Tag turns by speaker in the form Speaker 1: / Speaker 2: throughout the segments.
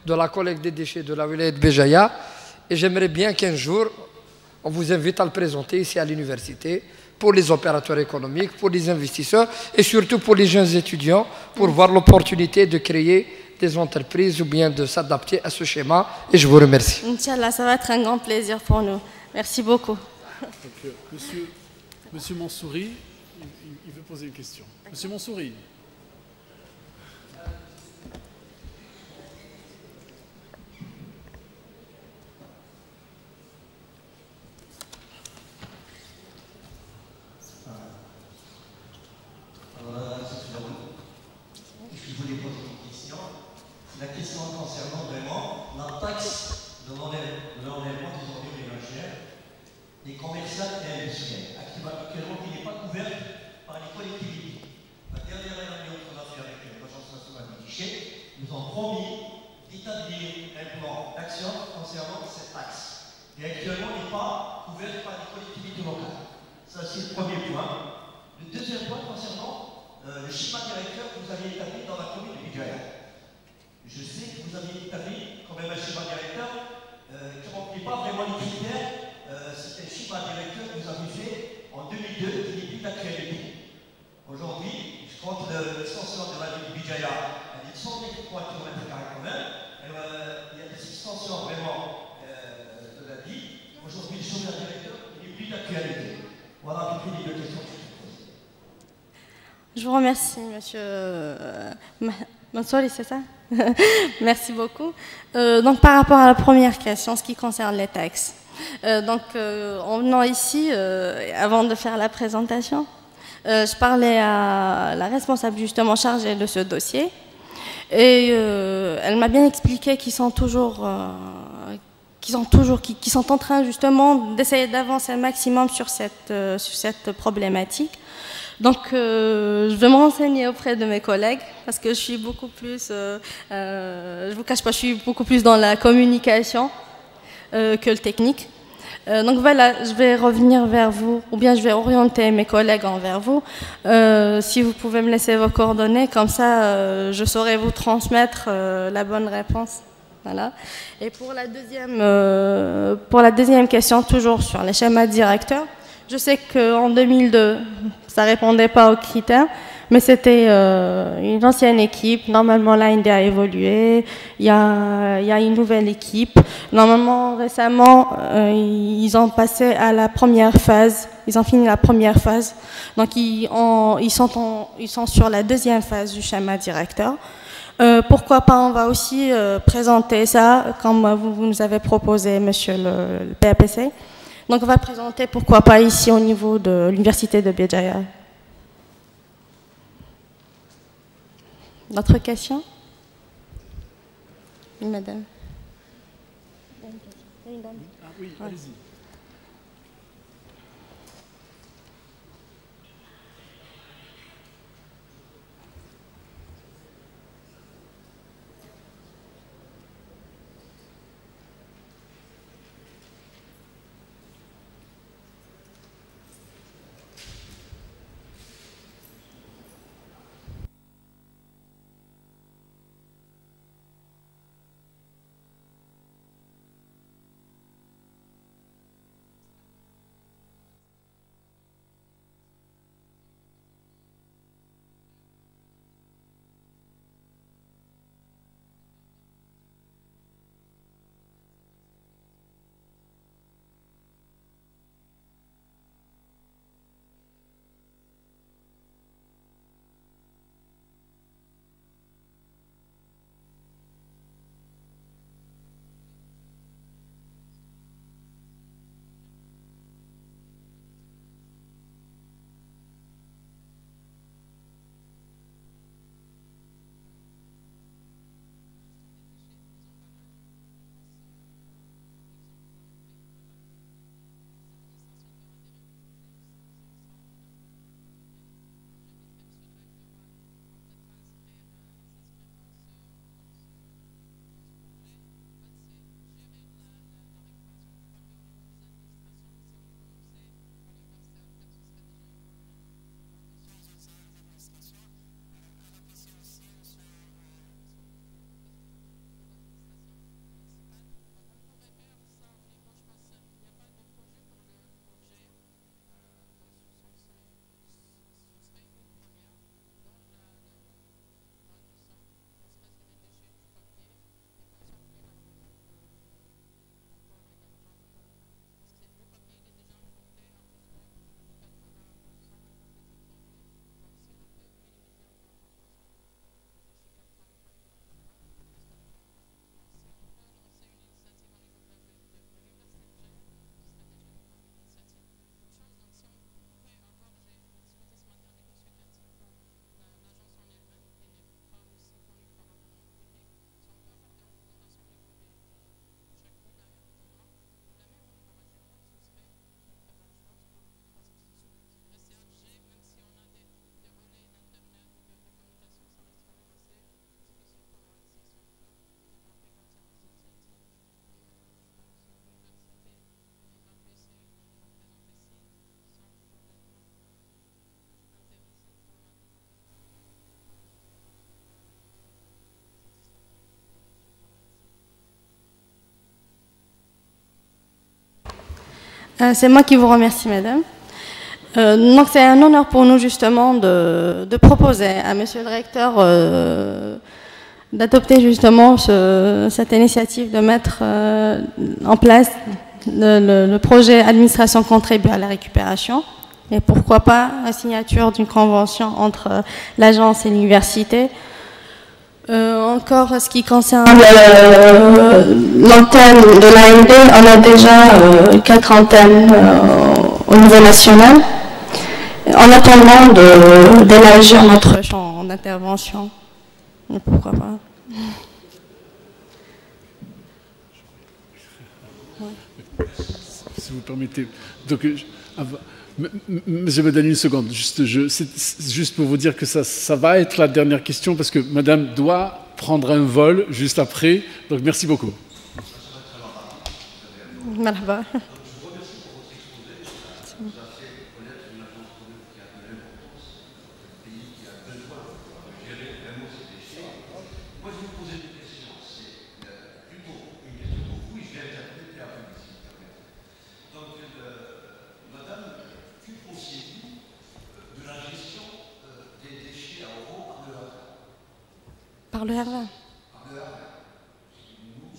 Speaker 1: de la collecte des déchets de la wilaya de Béjaïa. Et j'aimerais bien qu'un jour, on vous invite à le présenter ici à l'université pour les opérateurs économiques, pour les investisseurs et surtout pour les jeunes étudiants pour voir l'opportunité de créer des entreprises ou bien de s'adapter à ce schéma. Et je vous remercie.
Speaker 2: Inch'Allah, ça va être un grand plaisir pour nous. Merci beaucoup.
Speaker 3: Donc, monsieur Mansouri, il veut poser une question. Monsieur Mansouri.
Speaker 4: Je voulais poser une question. La question concernant vraiment la taxe de l'enlèvement des ordures ménagères, les commerciales et industrielles, actuellement qui n'est pas couverte par les collectivités. La dernière réunion qu'on a fait avec l'Agence nationale des déchets, nous ont promis d'établir un plan d'action concernant cette taxe. Et actuellement, elle n'est pas couverte par les collectivités locales. Ça, c'est le premier point. Le deuxième point concernant le schéma directeur que vous avez établi dans la commune de Béjaïa. Je sais que vous avez établi quand même un schéma directeur qui ne remplit pas vraiment les critères. C'est un schéma directeur que vous avez fait en 2002 qui n'est plus d'actualité. Aujourd'hui, je crois que l'extension de la ville de Béjaïa, elle est de 103 km² quand même. Il y a des extensions vraiment de la ville. Aujourd'hui, le schéma directeur n'est plus d'actualité. Voilà, j'ai fait les deux questions.
Speaker 2: Je vous remercie, monsieur Mansouri, c'est ça? Merci beaucoup. Donc, par rapport à la première question, ce qui concerne les taxes. En venant ici, avant de faire la présentation, je parlais à la responsable justement chargée de ce dossier. Et elle m'a bien expliqué qu'ils sont qui sont en train justement d'essayer d'avancer un maximum sur cette problématique. Donc, je vais me renseigner auprès de mes collègues parce que je suis beaucoup plus, je vous cache pas, je suis beaucoup plus dans la communication que le technique. Donc voilà, je vais revenir vers vous, ou bien je vais orienter mes collègues envers vous. Si vous pouvez me laisser vos coordonnées, comme ça, je saurai vous transmettre la bonne réponse. Voilà. Et pour la deuxième question, toujours sur les schémas directeurs, je sais qu'en 2002, ça ne répondait pas aux critères, mais c'était une ancienne équipe. Normalement, l'AND a évolué. Il y a une nouvelle équipe. Normalement, récemment, ils ont passé à la première phase. Ils ont fini la première phase. Donc, ils sont sur la deuxième phase du schéma directeur. Pourquoi pas, on va aussi présenter ça, comme vous nous avez proposé, monsieur le PAPC. Donc, on va présenter, pourquoi pas, ici au niveau de l'université de Béjaïa. D'autres questions? Oui, madame.
Speaker 3: Ah oui, allez-y.
Speaker 2: C'est moi qui vous remercie, madame. Donc c'est un honneur pour nous justement de proposer à monsieur le recteur d'adopter justement cette initiative de mettre en place le projet administration contribue à la récupération et pourquoi pas la signature d'une convention entre l'agence et l'université. Encore ce qui concerne l'antenne de l'AMD, on a déjà 4 antennes au niveau national en attendant d'élargir notre champ d'intervention. Pourquoi pas?
Speaker 3: Si vous permettez. Donc, Monsieur Madani, une seconde. Juste pour vous dire que ça va être la dernière question parce que Madame doit prendre un vol juste après. Donc, merci beaucoup.
Speaker 2: Merhaba. Par le RVA.
Speaker 4: Nous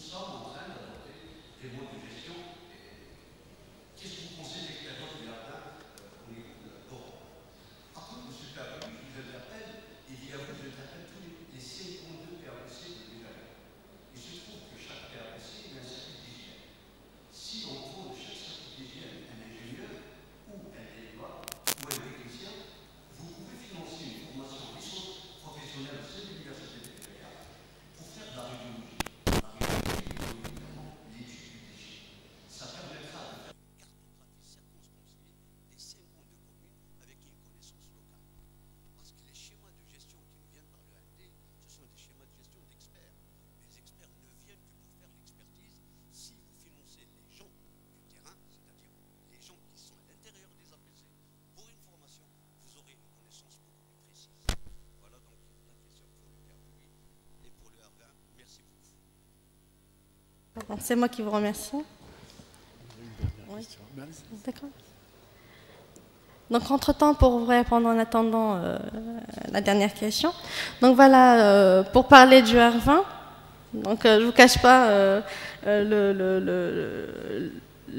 Speaker 4: sommes en train d'adopter des modes de gestion. Qu'est-ce que vous pensez de l'expérience du jardin au niveau de l'Europe? Après, M. Perru, je vous interpelle, et il y a vous, je interpelle tous les C-2 PRPC de déjà. Il se trouve que chaque PRPC a un circuit d'hygiène. Si on prend de chaque circuit d'hygiène un ingénieur ou un éleveur ou un technicien, vous pouvez financer une formation licence professionnelle de cette université pour faire de la radiologie. La radiologie, évidemment, l'étude du déchet. Ça permettra de faire une cartographie circonscrite des 52 communes avec une connaissance locale. Parce que les schémas de gestion qui nous viennent par le AMD, ce sont des schémas de gestion d'experts. Les experts ne viennent que pour faire l'expertise. Si vous financez les gens du terrain, c'est-à-dire les gens qui sont à l'intérieur des APC, pour une formation, vous aurez une connaissance beaucoup plus précise. Voilà donc la question pour le PRPI et pour le RVA. Merci beaucoup.
Speaker 2: C'est moi qui vous remercie. Oui. D'accord. Donc, entre-temps, pour vous répondre en attendant la dernière question. Donc, voilà, pour parler du R20, donc, je ne vous cache pas, le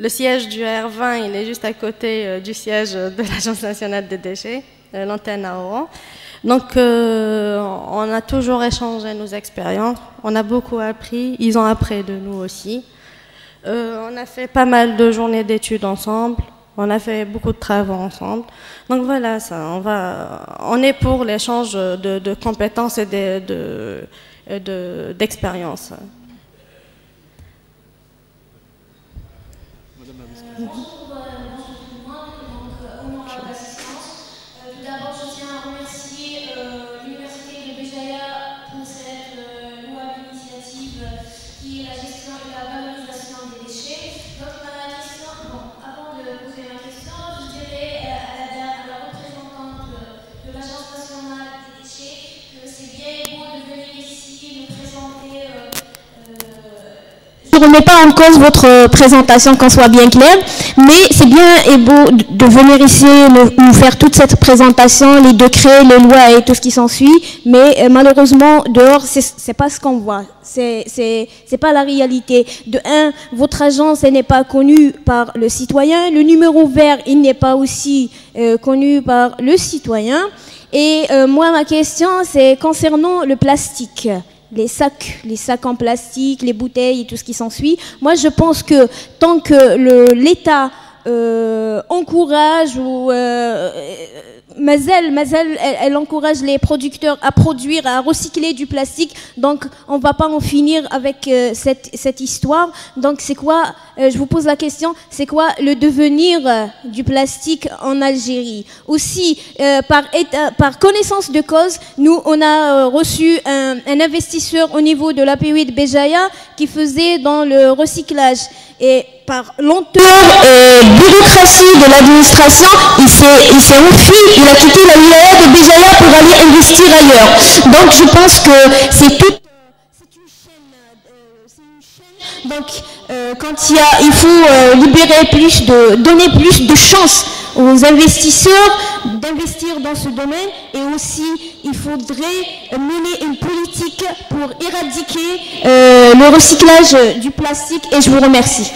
Speaker 2: siège du R20, il est juste à côté du siège de l'Agence nationale des déchets, l'antenne à Oran. Donc, on a toujours échangé nos expériences, on a beaucoup appris, ils ont appris de nous aussi. On a fait pas mal de journées d'études ensemble, on a fait beaucoup de travaux ensemble. Donc voilà, on est pour l'échange de compétences et d'expériences.
Speaker 3: Madame la vice-présidente.
Speaker 5: Bonjour tout le monde, donc honneur à l'assistance. Tout d'abord, je tiens à remercier l'Université de Béjaïa pour cette louable initiative qui est la gestion et la valorisation des déchets. Donc ma question, avant de poser ma question, je dirais à la représentante de l'Agence nationale des déchets que c'est bien beau de venir ici nous présenter. Je ne remets pas en cause votre présentation, qu'on soit bien clair, mais c'est bien et beau de venir ici nous faire toute cette présentation, les décrets, les lois et tout ce qui s'ensuit, mais malheureusement, dehors, c'est pas ce qu'on voit, c'est pas la réalité. De un, votre agence, elle n'est pas connue par le citoyen, le numéro vert, il n'est pas aussi connu par le citoyen, et moi, ma question, c'est concernant le plastique. Les sacs en plastique, les bouteilles et tout ce qui s'ensuit. Moi, je pense que tant que l'État encourage ou Mazel, elle encourage les producteurs à produire, à recycler du plastique. Donc, on ne va pas en finir avec cette histoire. Donc, c'est quoi, je vous pose la question, c'est quoi le devenir du plastique en Algérie? Aussi, par connaissance de cause, nous, on a reçu un investisseur au niveau de l'API de Béjaïa qui faisait dans le recyclage. Et par lenteur et bureaucratie de l'administration, il s'est enfui, il a quitté la wilaya de Béjaïa pour aller investir ailleurs. Donc je pense que c'est une chaîne Donc, quand il faut libérer plus donner plus de chance aux investisseurs d'investir dans ce domaine, et aussi il faudrait mener une politique pour éradiquer le recyclage du plastique. Et je vous remercie.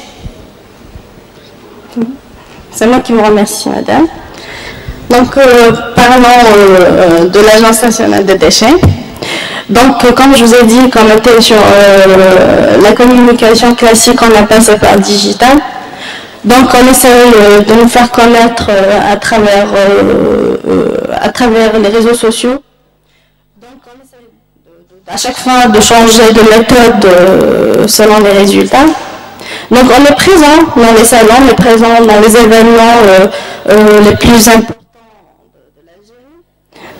Speaker 2: C'est moi qui vous remercie, madame. Donc, parlons de l'Agence nationale des déchets. Donc, comme je vous ai dit, quand on était sur la communication classique, on a passé par digital. Donc, on essaie de nous faire connaître à travers les réseaux sociaux. Donc, on essaie à chaque fois de changer de méthode selon les résultats. Donc, on est présent dans les salons, on est présent dans les événements les plus importants de l'Algérie.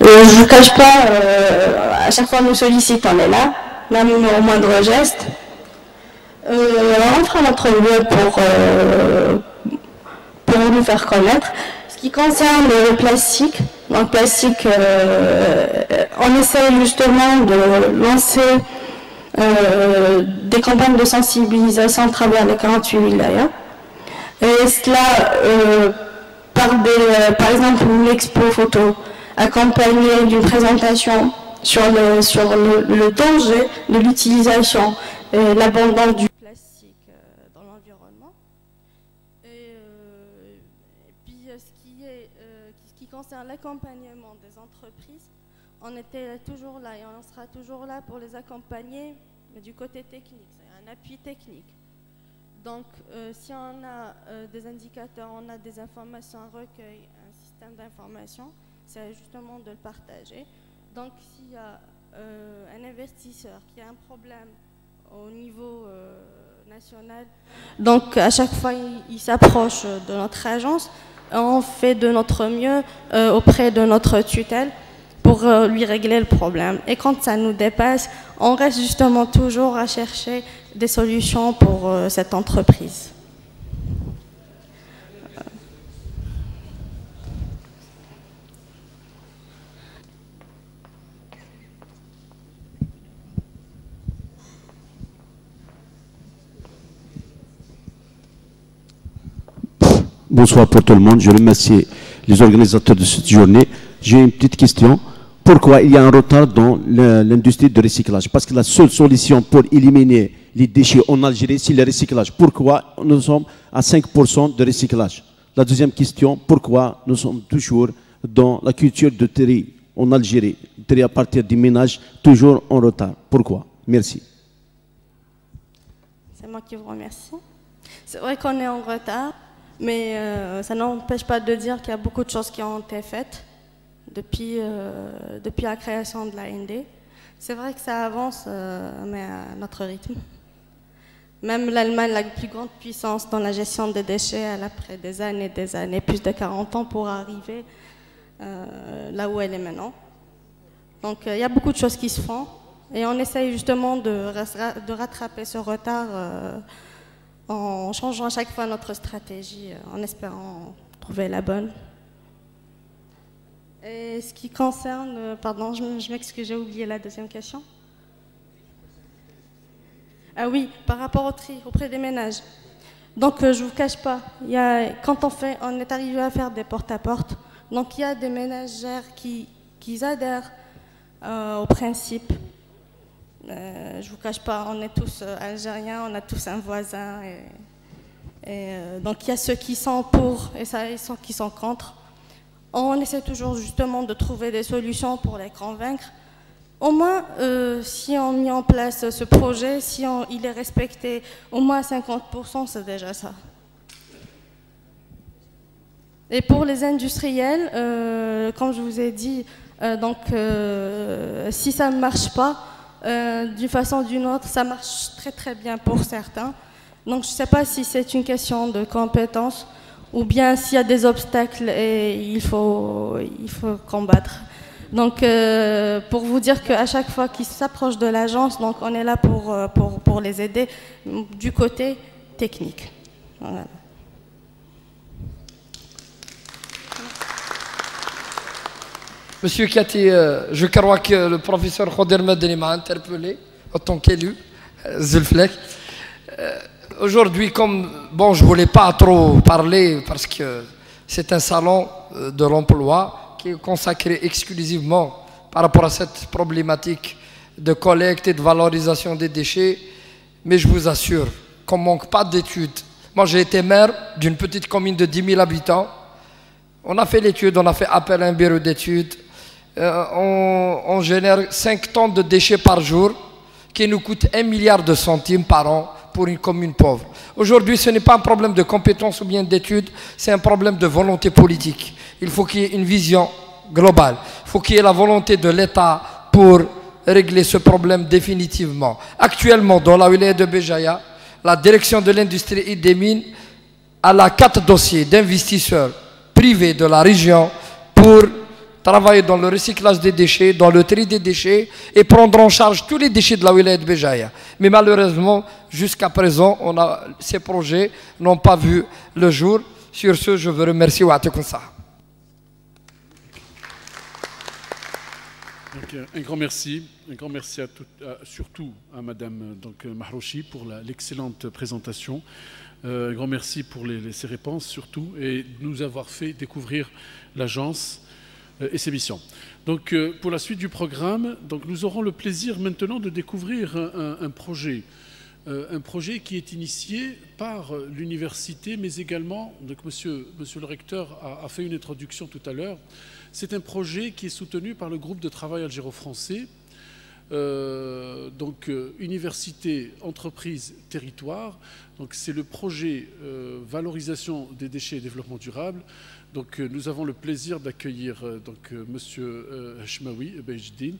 Speaker 2: Je ne vous cache pas, à chaque fois que nous sollicitons, on est là, même au moindre geste. On fera notre mieux pour nous faire connaître. Ce qui concerne le plastique, dans le plastique, on essaie justement de lancer des campagnes de sensibilisation à travers les 48 wilayas. Et cela, par exemple, une expo photo accompagnée d'une présentation sur le danger de l'utilisation et l'abondance du plastique dans l'environnement. Et puis, ce qui concerne l'accompagnement des entreprises, on était toujours là et on sera toujours là pour les accompagner, mais du côté technique, c'est un appui technique. Donc, si on a des indicateurs, on a des informations, un recueil, un système d'information, c'est justement de le partager. Donc, s'il y a un investisseur qui a un problème au niveau national, donc à chaque fois il s'approche de notre agence, on fait de notre mieux auprès de notre tutelle pour lui régler le problème. Et quand ça nous dépasse, on reste justement toujours à chercher des solutions pour cette entreprise.
Speaker 6: Bonsoir pour tout le monde. Je remercie les organisateurs de cette journée. J'ai une petite question. Pourquoi il y a un retard dans l'industrie de recyclage? Parce que la seule solution pour éliminer les déchets en Algérie, c'est le recyclage. Pourquoi nous sommes à 5% de recyclage? La deuxième question, pourquoi nous sommes toujours dans la culture de tri en Algérie, tri à partir des ménages, toujours en retard? Pourquoi? Merci.
Speaker 2: C'est moi qui vous remercie. C'est vrai qu'on est en retard, mais ça n'empêche pas de dire qu'il y a beaucoup de choses qui ont été faites depuis la création de l'AND. C'est vrai que ça avance, mais à notre rythme. Même l'Allemagne, la plus grande puissance dans la gestion des déchets, elle a pris des années, plus de 40 ans pour arriver là où elle est maintenant. Donc il y a beaucoup de choses qui se font et on essaye justement de rattraper ce retard en changeant à chaque fois notre stratégie, en espérant trouver la bonne. Et ce qui concerne, pardon, je m'excuse, j'ai oublié la deuxième question. Ah oui, par rapport au tri auprès des ménages. Donc je ne vous cache pas, quand on est arrivé à faire des porte-à-porte, donc il y a des ménagères qui adhèrent au principe. Je ne vous cache pas, on est tous algériens, on a tous un voisin. Donc il y a ceux qui sont pour et ceux qui sont contre. On essaie toujours justement de trouver des solutions pour les convaincre. Au moins, si on met en place ce projet, si il est respecté au moins à 50%, c'est déjà ça. Et pour les industriels, comme je vous ai dit, si ça ne marche pas, d'une façon ou d'une autre, ça marche très très bien pour certains. Donc je ne sais pas si c'est une question de compétence ou bien s'il y a des obstacles et il faut combattre. Donc pour vous dire qu'à chaque fois qu'ils s'approchent de l'agence, donc on est là pour les aider du côté technique. Voilà.
Speaker 1: Monsieur Kati, je crois que le professeur Khader Medeni m'a interpellé en tant qu'élu. Zulflek. Aujourd'hui, comme bon, je voulais pas trop parler parce que c'est un salon de l'emploi qui est consacré exclusivement par rapport à cette problématique de collecte et de valorisation des déchets, mais je vous assure qu'on manque pas d'études. Moi, j'ai été maire d'une petite commune de 10 000 habitants. On a fait l'étude, on a fait appel à un bureau d'études. On génère 5 tonnes de déchets par jour qui nous coûtent 1 milliard de centimes par an pour une commune pauvre. Aujourd'hui, ce n'est pas un problème de compétences ou bien d'études, c'est un problème de volonté politique. Il faut qu'il y ait une vision globale. Il faut qu'il y ait la volonté de l'État pour régler ce problème définitivement. Actuellement, dans la wilaya de Béjaïa, la direction de l'industrie et des mines a 4 dossiers d'investisseurs privés de la région pour travailler dans le recyclage des déchets, dans le tri des déchets et prendre en charge tous les déchets de la wilaya de Béjaïa. Mais malheureusement, jusqu'à présent, ces projets n'ont pas vu le jour. Sur ce, je veux remercier Ouattikoun Saha.
Speaker 3: Un grand merci surtout à Madame Mahrouchi pour l'excellente présentation. Un grand merci pour ses réponses surtout et nous avoir fait découvrir l'agence et ses missions. Donc pour la suite du programme, nous aurons le plaisir maintenant de découvrir un projet qui est initié par l'université, mais également, donc monsieur le recteur a fait une introduction tout à l'heure. C'est un projet qui est soutenu par le groupe de travail algéro-français, université, entreprise, territoire. Donc c'est le projet valorisation des déchets et développement durable. Donc nous avons le plaisir d'accueillir monsieur Hachmaoui Bejdine